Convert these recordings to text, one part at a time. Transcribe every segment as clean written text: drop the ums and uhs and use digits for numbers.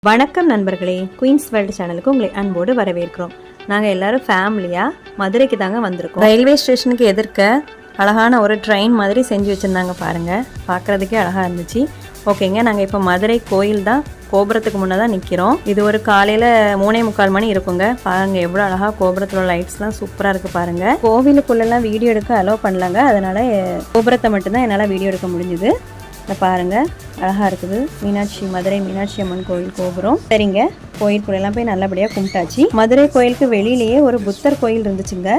வணக்கம் நண்பர்களே, queens world சேனலுக்கு உங்களை அன்போடு வரவேற்கிறோம். நாங்கள் எல்லாரும் ஃபேமிலியாக மதுரைக்கு தாங்க வந்திருக்கோம். ரயில்வே ஸ்டேஷனுக்கு எதிர்க்க அழகான ஒரு ட்ரெயின் மாதிரி செஞ்சு வச்சுருந்தாங்க பாருங்கள். பார்க்குறதுக்கே அழகாக இருந்துச்சு. ஓகேங்க, நாங்கள் இப்போ மதுரை கோயில் தான் கோபுரத்துக்கு முன்னே தான் நிற்கிறோம். இது ஒரு காலையில் 3:45 மணி இருக்குங்க. பாருங்கள் எவ்வளோ அழகாக கோபுரத்தில் லைட்ஸ்லாம் சூப்பராக இருக்குது பாருங்கள். கோவிலுக்குள்ளெல்லாம் வீடியோ எடுக்க அலோவ் பண்ணலாங்க, அதனால் கோபுரத்தை மட்டும்தான் என்னால் வீடியோ எடுக்க முடிஞ்சுது. இதை பாருங்கள், அழகாக இருக்குது. மதுரை மீனாட்சி அம்மன் கோயில் கோபுரம். சரிங்க, கோயிலுக்குள்ளெல்லாம் போய் நல்லபடியாக கும்பிட்டாச்சு. மதுரை கோயிலுக்கு வெளியிலேயே ஒரு புத்தர் கோயில் இருந்துச்சுங்க.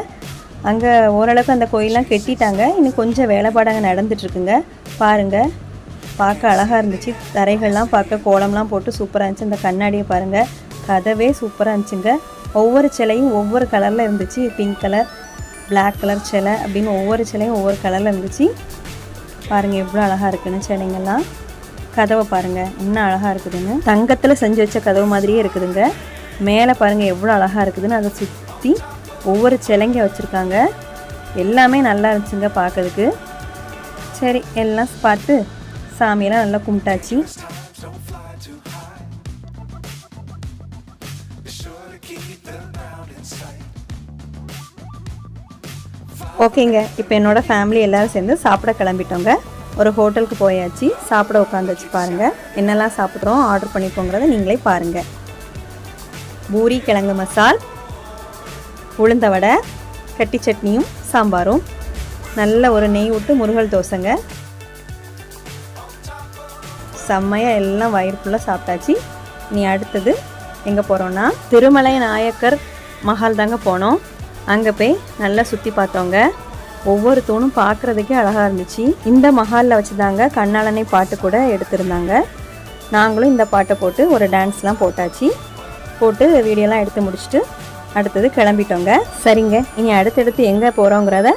அங்கே ஓரளவுக்கு அந்த கோயிலெலாம் கெட்டிட்டாங்க. இன்னும் கொஞ்சம் வேலைப்பாடாங்க நடந்துட்டுருக்குங்க. பாருங்கள், பார்க்க அழகாக இருந்துச்சு. தரைகள்லாம் பார்க்க கோலம்லாம் போட்டு சூப்பராக இருந்துச்சு. இந்த கண்ணாடியை பாருங்கள், கதவே சூப்பராக இருந்துச்சுங்க. ஒவ்வொரு சிலையும் ஒவ்வொரு கலரில் இருந்துச்சு. பிங்க் கலர், பிளாக் கலர் சிலை அப்படின்னு ஒவ்வொரு சிலையும் ஒவ்வொரு கலரில் இருந்துச்சு. பாருங்கள் எவ்வளோ அழகாக இருக்குன்னு சிலைங்கள்லாம். கதவை பாருங்கள் இன்னும் அழகாக இருக்குதுன்னு. தங்கத்தில் செஞ்சு வச்ச கதவு மாதிரியே இருக்குதுங்க. மேலே பாருங்கள் எவ்வளோ அழகாக இருக்குதுன்னு. அதை சுற்றி ஒவ்வொரு சிலைங்க வச்சுருக்காங்க. எல்லாமே நல்லா இருந்துச்சுங்க பார்க்கறதுக்கு. சரி, எல்லாம் பார்த்து சாமியெல்லாம் நல்லா கும்பிட்டாச்சு. ஓகேங்க, இப்போ என்னோடய ஃபேமிலி எல்லோரும் சேர்ந்து சாப்பிட கிளம்பிட்டோங்க. ஒரு ஹோட்டலுக்கு போயாச்சு, சாப்பிட உட்காந்துச்சு. பாருங்கள் என்னெல்லாம் சாப்பிட்றோம், ஆர்டர் பண்ணிக்கோங்கிறத நீங்களே பாருங்கள். பூரி கிழங்கு மசால், உளுந்த வடை, கட்டி சட்னியும் சாம்பாரும், நல்ல ஒரு நெய் விட்டு முருகல் தோசைங்க. செம்மையாக எல்லாம் வயிறு ஃபுல்லாக சாப்பிட்டாச்சு. நீ அடுத்தது எங்கே போகிறோன்னா திருமலை நாயக்கர் மஹால் தாங்க போனோம். அங்கே போய் நல்லா சுற்றி பார்த்தோங்க. ஒவ்வொரு தூணும் பார்க்குறதுக்கே அழகாக இருந்துச்சு. இந்த மஹாலில் வச்சு தாங்க கண்ணாளனை பாட்டு கூட எடுத்திருந்தாங்க. நாங்களும் இந்த பாட்டை போட்டு ஒரு டான்ஸ்லாம் போட்டாச்சு. போட்டு வீடியோலாம் எடுத்து முடிச்சுட்டு அடுத்தது கிளம்பிட்டோங்க. சரிங்க, இனி அடுத்தடுத்து எங்கே போகிறோங்கிறத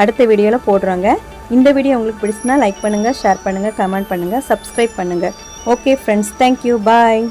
அடுத்த வீடியோவில் போடுறோங்க. இந்த வீடியோ உங்களுக்கு பிடிச்சுன்னா லைக் பண்ணுங்கள், ஷேர் பண்ணுங்கள், கமெண்ட் பண்ணுங்கள், சப்ஸ்கிரைப் பண்ணுங்கள். ஓகே ஃப்ரெண்ட்ஸ், தேங்க்யூ, பாய்.